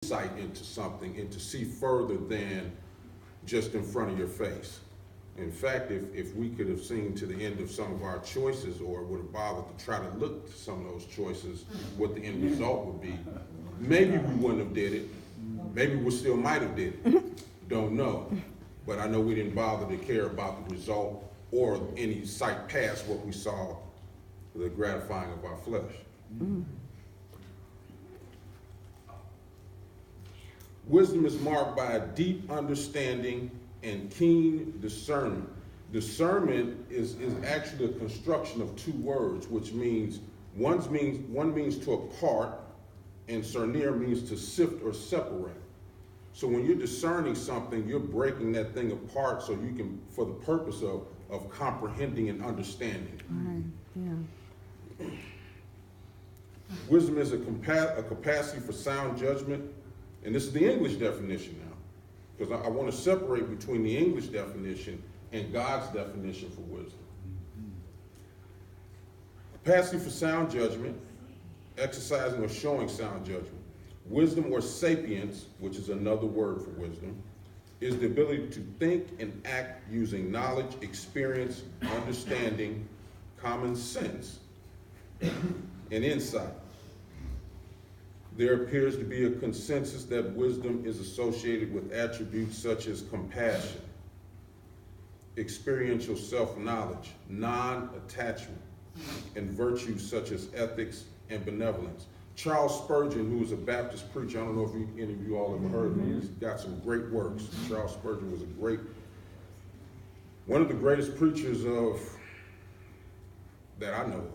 insight into something and to see further than just in front of your face. In fact, if we could have seen to the end of some of our choices, or would have bothered to try to look to some of those choices, what the end result would be, maybe we wouldn't have did it. Maybe we still might have did it. Don't know. But I know we didn't bother to care about the result or any sight past what we saw, the gratifying of our flesh. Wisdom is marked by a deep understanding and keen discernment. Discernment is actually a construction of two words, which means one means to apart, and cernir means to sift or separate. So when you're discerning something, you're breaking that thing apart so you can, for the purpose of comprehending and understanding. Right. Yeah. Wisdom is a capacity for sound judgment, and this is the English definition now, because I want to separate between the English definition and God's definition for wisdom. Capacity for sound judgment, exercising or showing sound judgment. Wisdom or sapience, which is another word for wisdom, is the ability to think and act using knowledge, experience, understanding, common sense, and insight. There appears to be a consensus that wisdom is associated with attributes such as compassion, experiential self-knowledge, non-attachment, and virtues such as ethics and benevolence. Charles Spurgeon, who was a Baptist preacher, I don't know if any of you all ever heard of him, he's got some great works. Charles Spurgeon was one of the greatest preachers that I know of.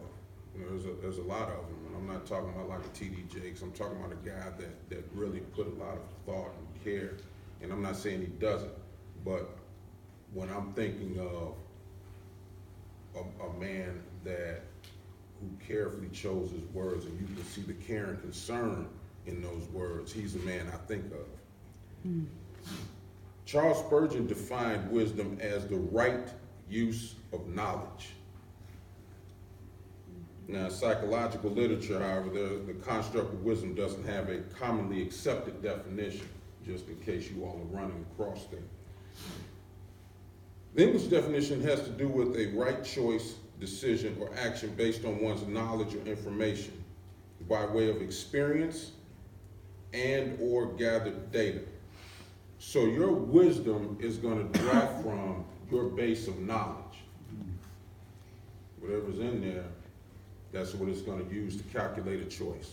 You know, there's a lot of them, and I'm not talking about like a T.D. Jakes. I'm talking about a guy that really put a lot of thought and care, and I'm not saying he doesn't, but when I'm thinking of a man who carefully chose his words, and you can see the care and concern in those words, he's the man I think of. Charles Spurgeon defined wisdom as the right use of knowledge. Now, psychological literature, however, the construct of wisdom doesn't have a commonly accepted definition, just in case you all are running across that. The English definition has to do with a right choice, decision, or action based on one's knowledge or information by way of experience and or gathered data. So your wisdom is going to draw from your base of knowledge. Whatever's in there, that's what it's going to use to calculate a choice.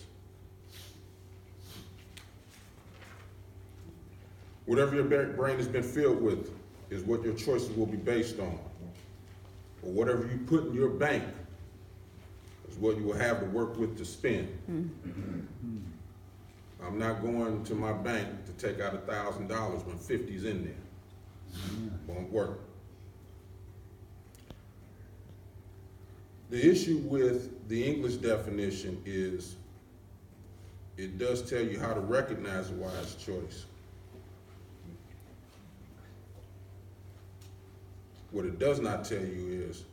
Whatever your brain has been filled with is what your choices will be based on. Or whatever you put in your bank is what you will have to work with to spend. I'm not going to my bank to take out $1,000 when 50's in there. Won't work. The issue with the English definition is it does tell you how to recognize a wise choice. What it does not tell you is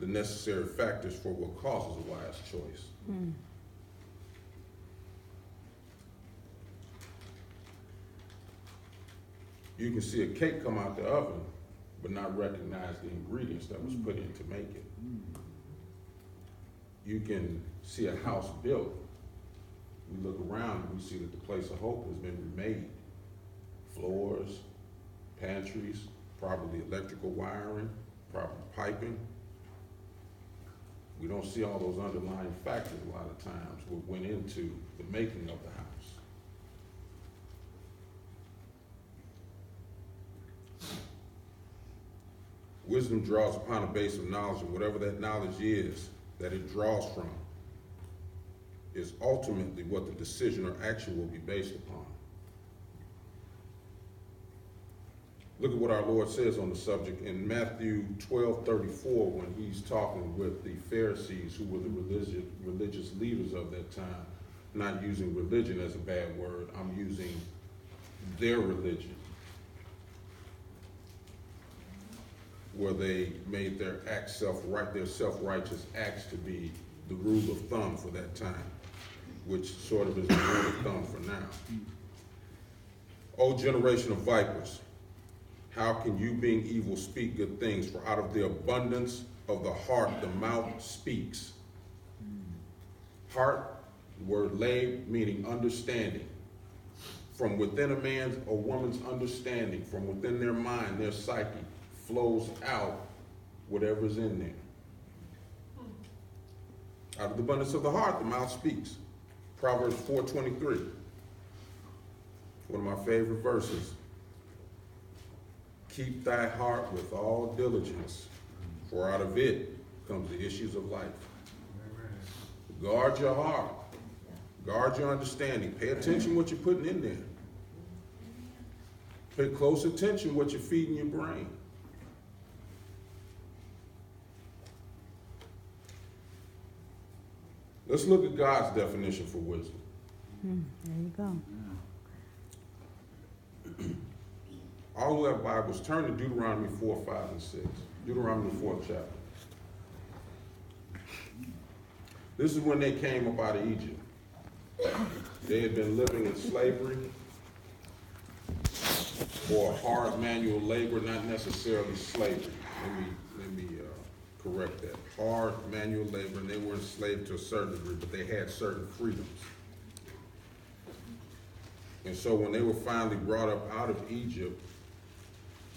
the necessary factors for what causes a wise choice. You can see a cake come out the oven, but not recognize the ingredients that was put in to make it. You can see a house built. We look around and we see that the place of hope has been remade. Floors, pantries, probably electrical wiring, proper piping. We don't see all those underlying factors a lot of times what went into the making of the house. Wisdom draws upon a base of knowledge, and whatever that knowledge is that it draws from is ultimately what the decision or action will be based upon. Look at what our Lord says on the subject in Matthew 12:34 when he's talking with the Pharisees, who were the religious leaders of that time. Not using religion as a bad word, I'm using their religion, where they made their acts their self-righteous acts to be the rule of thumb for that time, which sort of is the rule of thumb for now. O generation of vipers, how can you, being evil, speak good things? For out of the abundance of the heart, the mouth speaks. Heart, the word lab, meaning understanding. From within a man's or woman's understanding, from within their mind, their psyche, flows out whatever's in there. Out of the abundance of the heart, the mouth speaks. Proverbs 4:23. One of my favorite verses. Keep thy heart with all diligence, for out of it comes the issues of life. Guard your heart. Guard your understanding. Pay attention what you're putting in there. Pay close attention what you're feeding your brain. Let's look at God's definition for wisdom. There you go. All who have Bibles, turn to Deuteronomy 4, 5, and 6. Deuteronomy 4th chapter. This is when they came up out of Egypt. They had been living in slavery or hard manual labor, not necessarily slavery. Let me correct that. Hard manual labor, and they were enslaved to a certain degree, but they had certain freedoms. And so when they were finally brought up out of Egypt,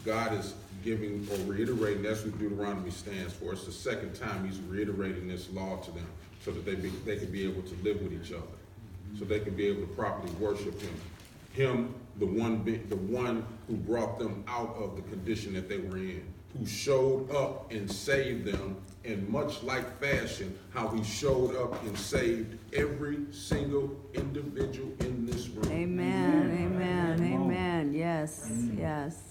God is giving or reiterating, that's what Deuteronomy stands for. It's the second time he's reiterating this law to them so that they can be able to live with each other, so they can be able to properly worship him. Him, the one who brought them out of the condition that they were in, who showed up and saved them in much like fashion, how he showed up and saved every single individual in this room. Amen, amen, amen. Yes, yes.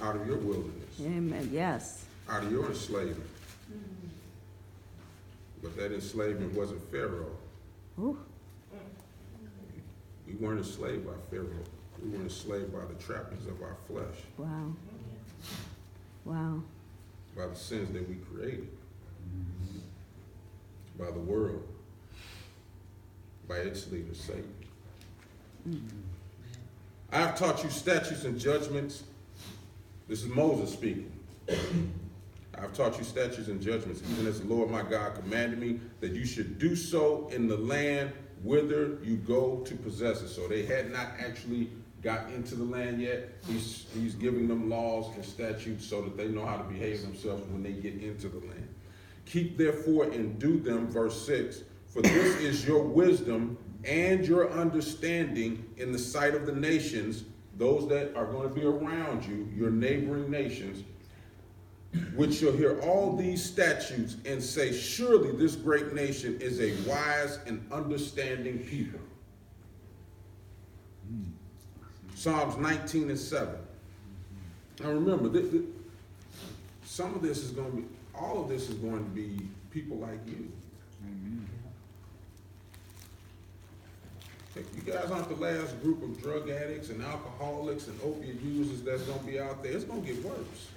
Out of your wilderness. Amen, yes. Out of your enslavement. But that enslavement wasn't Pharaoh. Ooh. We weren't enslaved by Pharaoh. We were enslaved by the trappings of our flesh. Wow. Wow. By the sins that we created. By the world. By its leader, Satan. I have taught you statutes and judgments. This is Moses speaking. I have taught you statutes and judgments, even as the Lord my God commanded me, that you should do so in the land whither you go to possess it. So they had not actually got into the land yet. He's giving them laws and statutes so that they know how to behave themselves when they get into the land. Keep therefore and do them, verse 6, for this is your wisdom and your understanding in the sight of the nations, those that are going to be around you, your neighboring nations, which shall hear all these statutes and say, surely this great nation is a wise and understanding people. Psalms 19 and 7. Now remember, some of this is going to be, all of this is going to be people like you. Amen. You guys aren't the last group of drug addicts and alcoholics and opiate users that's going to be out there. It's going to get worse.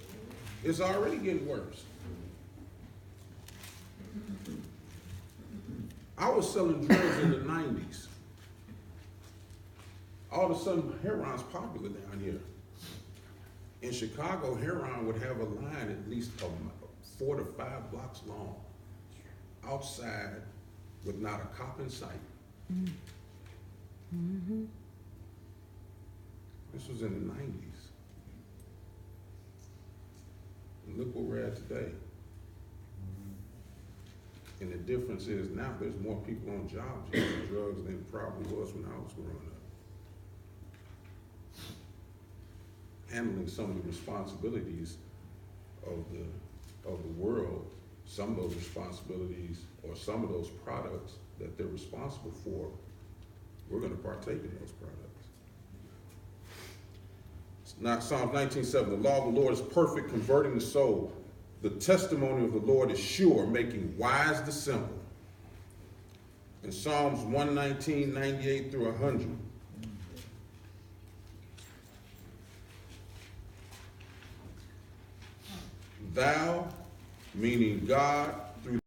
It's already getting worse. I was selling drugs in the 90s. All of a sudden, heroin's popular down here. In Chicago, heroin would have a line at least 4 to 5 blocks long, outside with not a cop in sight. Mm-hmm. This was in the 90s. And look where we're at today. And the difference is now there's more people on jobs using drugs than probably was when I was growing up. Handling some of the responsibilities of the world, some of those responsibilities or some of those products that they're responsible for, we're going to partake in those products. Now, Psalms 19:7, the law of the Lord is perfect, converting the soul. The testimony of the Lord is sure, making wise the simple. In Psalms 119, 98 through 100. Thou, meaning God,